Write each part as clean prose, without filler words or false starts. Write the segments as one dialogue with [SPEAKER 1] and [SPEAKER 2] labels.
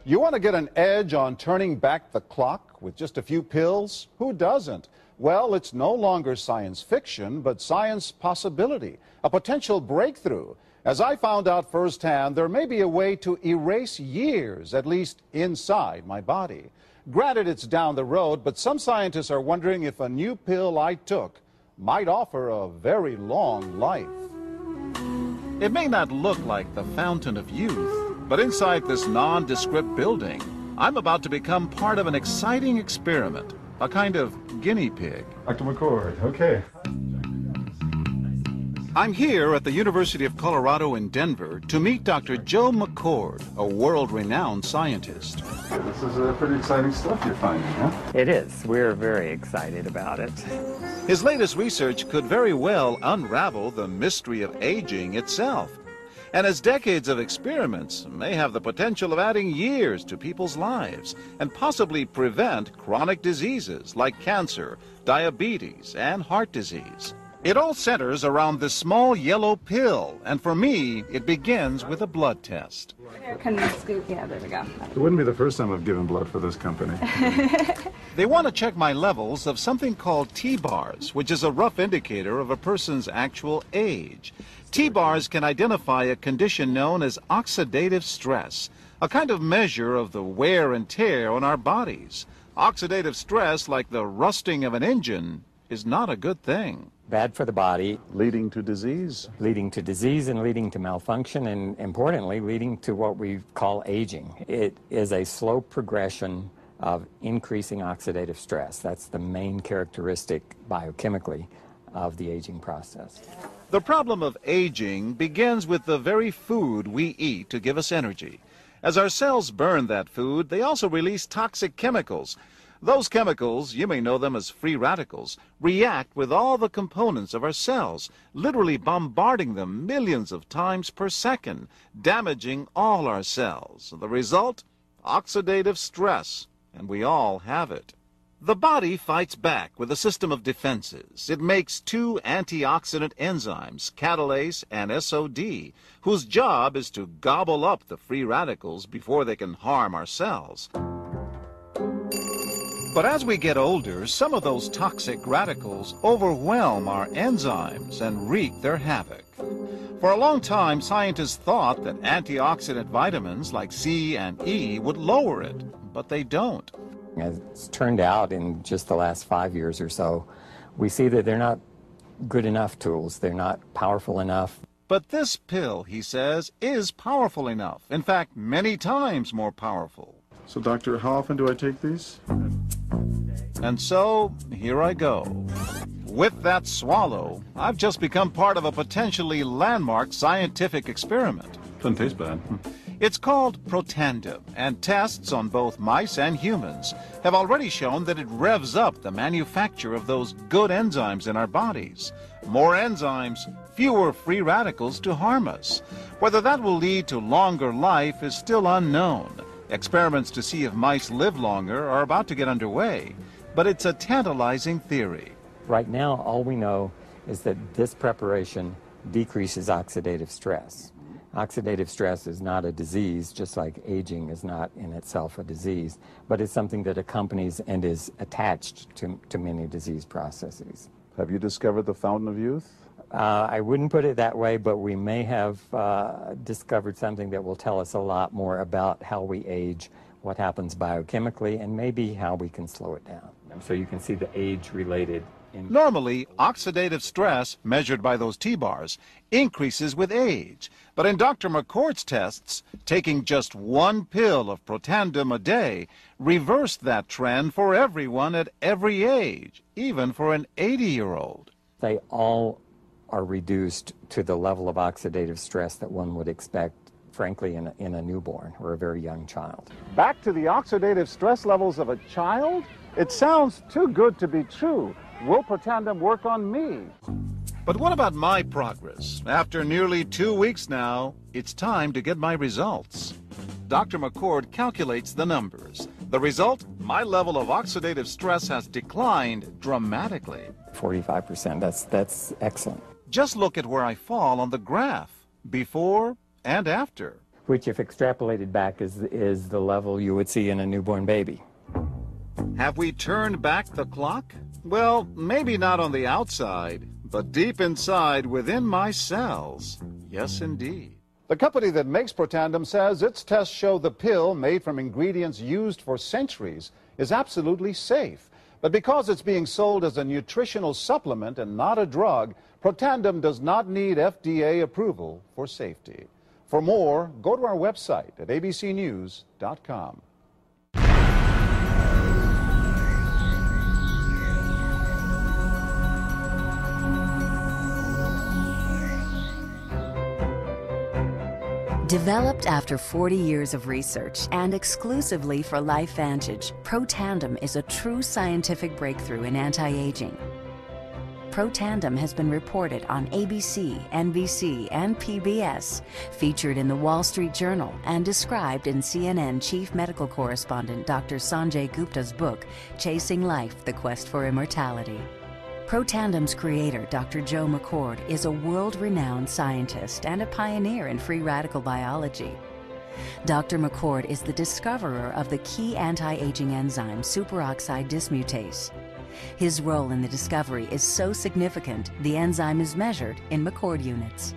[SPEAKER 1] You want to get an edge on turning back the clock with just a few pills? Who doesn't? Well, it's no longer science fiction, but science possibility, a potential breakthrough. As I found out firsthand, there may be a way to erase years, at least inside my body. Granted, it's down the road, but some scientists are wondering if a new pill I took might offer a very long life.
[SPEAKER 2] It may not look like the fountain of youth, but inside this nondescript building, I'm about to become part of an exciting experiment, a kind of guinea pig.
[SPEAKER 3] Dr. McCord, okay.
[SPEAKER 2] I'm here at the University of Colorado in Denver to meet Dr. Joe McCord, a world-renowned scientist.
[SPEAKER 3] This is pretty exciting stuff you're finding, huh?
[SPEAKER 4] It is. We're very excited about it.
[SPEAKER 2] His latest research could very well unravel the mystery of aging itself. And his decades of experiments may have the potential of adding years to people's lives and possibly prevent chronic diseases like cancer, diabetes, and heart disease. It all centers around this small yellow pill, and for me, it begins with a blood test.
[SPEAKER 5] Can we scoop? Yeah, there we go.
[SPEAKER 3] It wouldn't be the first time I've given blood for this company.
[SPEAKER 2] They want to check my levels of something called T-bars, which is a rough indicator of a person's actual age. T-bars can identify a condition known as oxidative stress, a kind of measure of the wear and tear on our bodies. Oxidative stress, like the rusting of an engine, is not a good thing.
[SPEAKER 4] Bad for the body.
[SPEAKER 3] Leading to disease?
[SPEAKER 4] Leading to disease and leading to malfunction, and importantly, leading to what we call aging. It is a slow progression of increasing oxidative stress. That's the main characteristic biochemically of the aging process.
[SPEAKER 2] The problem of aging begins with the very food we eat to give us energy. As our cells burn that food, they also release toxic chemicals. Those chemicals, you may know them as free radicals, react with all the components of our cells, literally bombarding them millions of times per second, damaging all our cells. The result? Oxidative stress, and we all have it. The body fights back with a system of defenses. It makes two antioxidant enzymes, Catalase and SOD, whose job is to gobble up the free radicals before they can harm our cells. But as we get older, some of those toxic radicals overwhelm our enzymes and wreak their havoc. For a long time, scientists thought that antioxidant vitamins like C and E would lower it, but they don't.
[SPEAKER 4] As it's turned out in just the last 5 years or so, we see that they're not good enough tools. They're not powerful enough.
[SPEAKER 2] But this pill, he says, is powerful enough. In fact, many times more powerful.
[SPEAKER 3] So, doctor, how often do I take these?
[SPEAKER 2] And so, here I go. With that swallow, I've just become part of a potentially landmark scientific experiment.
[SPEAKER 3] Doesn't taste bad.
[SPEAKER 2] It's called Protandim, and tests on both mice and humans have already shown that it revs up the manufacture of those good enzymes in our bodies. More enzymes, fewer free radicals to harm us. Whether that will lead to longer life is still unknown. Experiments to see if mice live longer are about to get underway, but it's a tantalizing theory.
[SPEAKER 4] Right now, all we know is that this preparation decreases oxidative stress. Oxidative stress is not a disease, just like aging is not in itself a disease, but it's something that accompanies and is attached to many disease processes.
[SPEAKER 3] Have you discovered the fountain of youth?
[SPEAKER 4] I wouldn't put it that way, but we may have discovered something that will tell us a lot more about how we age, what happens biochemically, and maybe how we can slow it down. So you can see the age-related.
[SPEAKER 2] Normally, oxidative stress, measured by those T-bars, increases with age. But in Dr. McCord's tests, taking just one pill of Protandim a day reversed that trend for everyone at every age, even for an 80-year-old.
[SPEAKER 4] They all are reduced to the level of oxidative stress that one would expect, frankly, in a newborn or a very young child.
[SPEAKER 1] Back to the oxidative stress levels of a child? It sounds too good to be true. Will Protandim work on me?
[SPEAKER 2] But what about my progress? After nearly 2 weeks now, it's time to get my results. Dr. McCord calculates the numbers. The result? My level of oxidative stress has declined dramatically.
[SPEAKER 4] 45%, that's excellent.
[SPEAKER 2] Just look at where I fall on the graph, before and after.
[SPEAKER 4] which if extrapolated back is the level you would see in a newborn baby.
[SPEAKER 2] Have we turned back the clock? Well, maybe not on the outside, but deep inside within my cells. Yes, indeed.
[SPEAKER 1] The company that makes Protandim says its tests show the pill, made from ingredients used for centuries, is absolutely safe. But because it's being sold as a nutritional supplement and not a drug, Protandim does not need FDA approval for safety. For more, go to our website at abcnews.com.
[SPEAKER 6] Developed after 40 years of research and exclusively for LifeVantage, Protandim is a true scientific breakthrough in anti-aging. Protandim has been reported on ABC, NBC, and PBS, featured in the Wall Street Journal, and described in CNN Chief Medical Correspondent Dr. Sanjay Gupta's book, Chasing Life, The Quest for Immortality. Protandim's creator, Dr. Joe McCord, is a world-renowned scientist and a pioneer in free radical biology. Dr. McCord is the discoverer of the key anti-aging enzyme superoxide dismutase. His role in the discovery is so significant, the enzyme is measured in McCord units.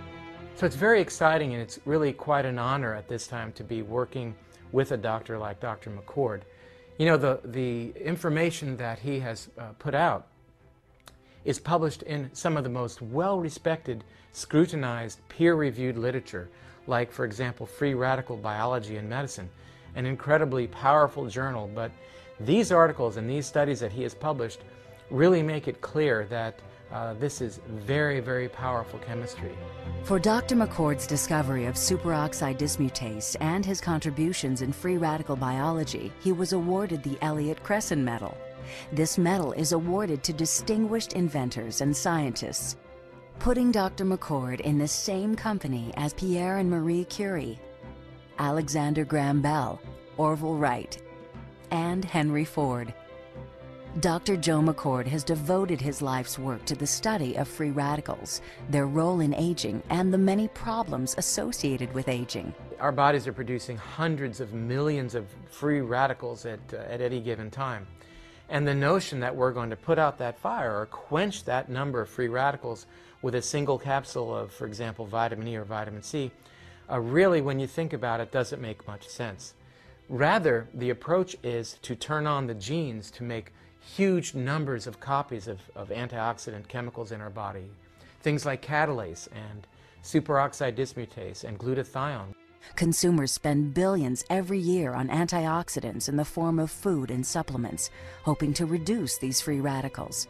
[SPEAKER 7] So it's very exciting, and it's really quite an honor at this time to be working with a doctor like Dr. McCord. You know, the information that he has put out is published in some of the most well-respected, scrutinized, peer-reviewed literature, like, for example, Free Radical Biology and Medicine, an incredibly powerful journal. But these articles and these studies that he has published really make it clear that this is very, very powerful chemistry.
[SPEAKER 6] For Dr. McCord's discovery of superoxide dismutase and his contributions in free radical biology, he was awarded the Elliott Cresson Medal. This medal is awarded to distinguished inventors and scientists, putting Dr. McCord in the same company as Pierre and Marie Curie, Alexander Graham Bell, Orville Wright, and Henry Ford. Dr. Joe McCord has devoted his life's work to the study of free radicals, their role in aging, and the many problems associated with aging.
[SPEAKER 7] Our bodies are producing hundreds of millions of free radicals at any given time. And the notion that we're going to put out that fire or quench that number of free radicals with a single capsule of, for example, vitamin E or vitamin C, really, when you think about it, doesn't make much sense. Rather, the approach is to turn on the genes to make huge numbers of copies of antioxidant chemicals in our body, things like Catalase and superoxide dismutase and glutathione.
[SPEAKER 6] Consumers spend billions every year on antioxidants in the form of food and supplements, hoping to reduce these free radicals.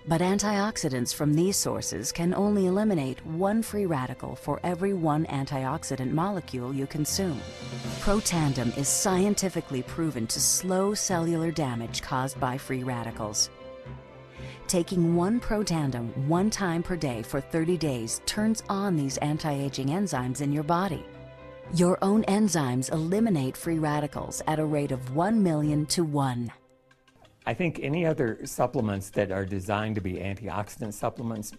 [SPEAKER 6] But antioxidants from these sources can only eliminate one free radical for every one antioxidant molecule you consume. Protandim is scientifically proven to slow cellular damage caused by free radicals. Taking one Protandim 1 time per day for 30 days turns on these anti-aging enzymes in your body. Your own enzymes eliminate free radicals at a rate of 1 million to 1.
[SPEAKER 4] I think any other supplements that are designed to be antioxidant supplements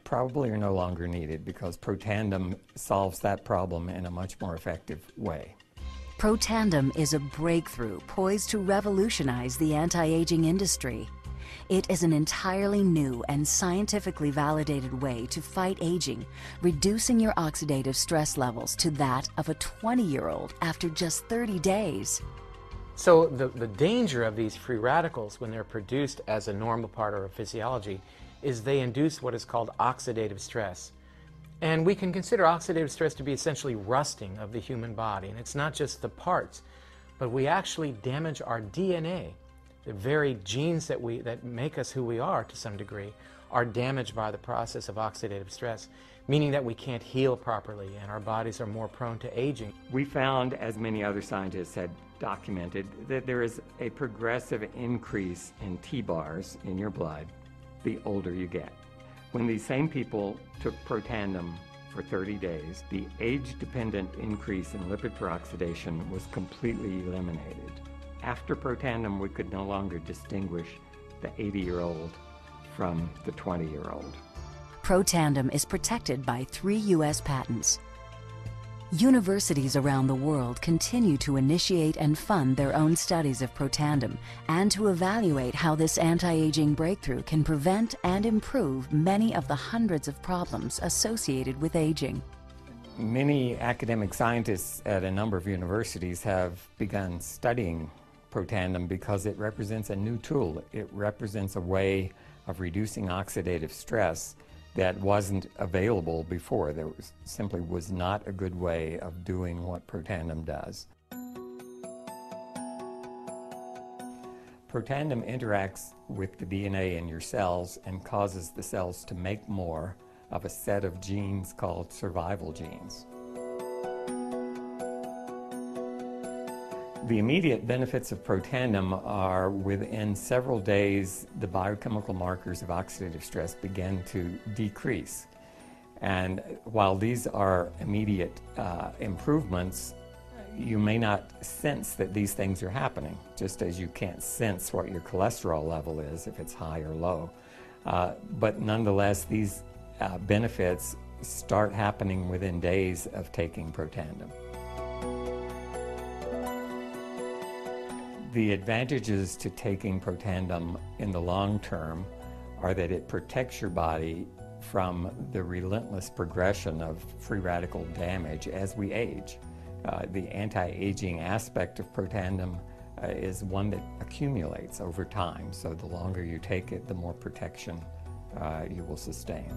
[SPEAKER 4] probably are no longer needed, because Protandim solves that problem in a much more effective way.
[SPEAKER 6] Protandim is a breakthrough poised to revolutionize the anti-aging industry. It is an entirely new and scientifically validated way to fight aging, reducing your oxidative stress levels to that of a 20-year-old after just 30 days.
[SPEAKER 7] So the danger of these free radicals when they're produced as a normal part of our physiology is they induce what is called oxidative stress. And we can consider oxidative stress to be essentially rusting of the human body. And it's not just the parts, but we actually damage our DNA. The very genes that make us who we are to some degree are damaged by the process of oxidative stress, meaning that we can't heal properly and our bodies are more prone to aging.
[SPEAKER 4] We found, as many other scientists had documented, that there is a progressive increase in T-bars in your blood the older you get. When these same people took Protandim for 30 days, the age-dependent increase in lipid peroxidation was completely eliminated. After Protandim, we could no longer distinguish the 80-year-old from the 20-year-old.
[SPEAKER 6] Protandim is protected by 3 U.S. patents. Universities around the world continue to initiate and fund their own studies of Protandim and to evaluate how this anti-aging breakthrough can prevent and improve many of the hundreds of problems associated with aging.
[SPEAKER 4] Many academic scientists at a number of universities have begun studying Protandim because it represents a new tool. It represents a way of reducing oxidative stress that wasn't available before. There simply was not a good way of doing what Protandim does. Protandim interacts with the DNA in your cells and causes the cells to make more of a set of genes called survival genes. The immediate benefits of Protandim are within several days, the biochemical markers of oxidative stress begin to decrease. And while these are immediate improvements, you may not sense that these things are happening, just as you can't sense what your cholesterol level is if it's high or low. But nonetheless, these benefits start happening within days of taking Protandim. The advantages to taking Protandim in the long term are that it protects your body from the relentless progression of free radical damage as we age. The anti-aging aspect of Protandim is one that accumulates over time, so the longer you take it, the more protection you will sustain.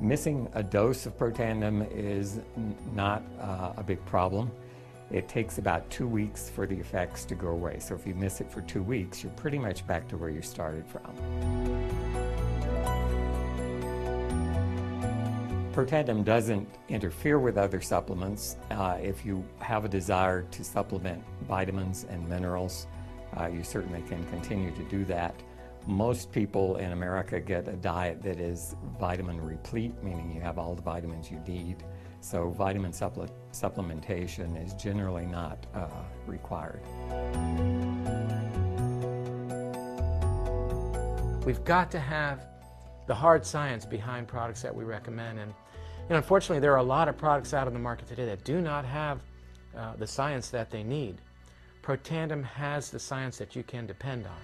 [SPEAKER 4] Missing a dose of Protandim is not a big problem. It takes about 2 weeks for the effects to go away. So if you miss it for 2 weeks, you're pretty much back to where you started from. Protandim doesn't interfere with other supplements. If you have a desire to supplement vitamins and minerals, you certainly can continue to do that. Most people in America get a diet that is vitamin replete, meaning you have all the vitamins you need. So vitamin supplementation is generally not required.
[SPEAKER 7] We've got to have the hard science behind products that we recommend. And unfortunately, there are a lot of products out on the market today that do not have the science that they need. Protandim has the science that you can depend on.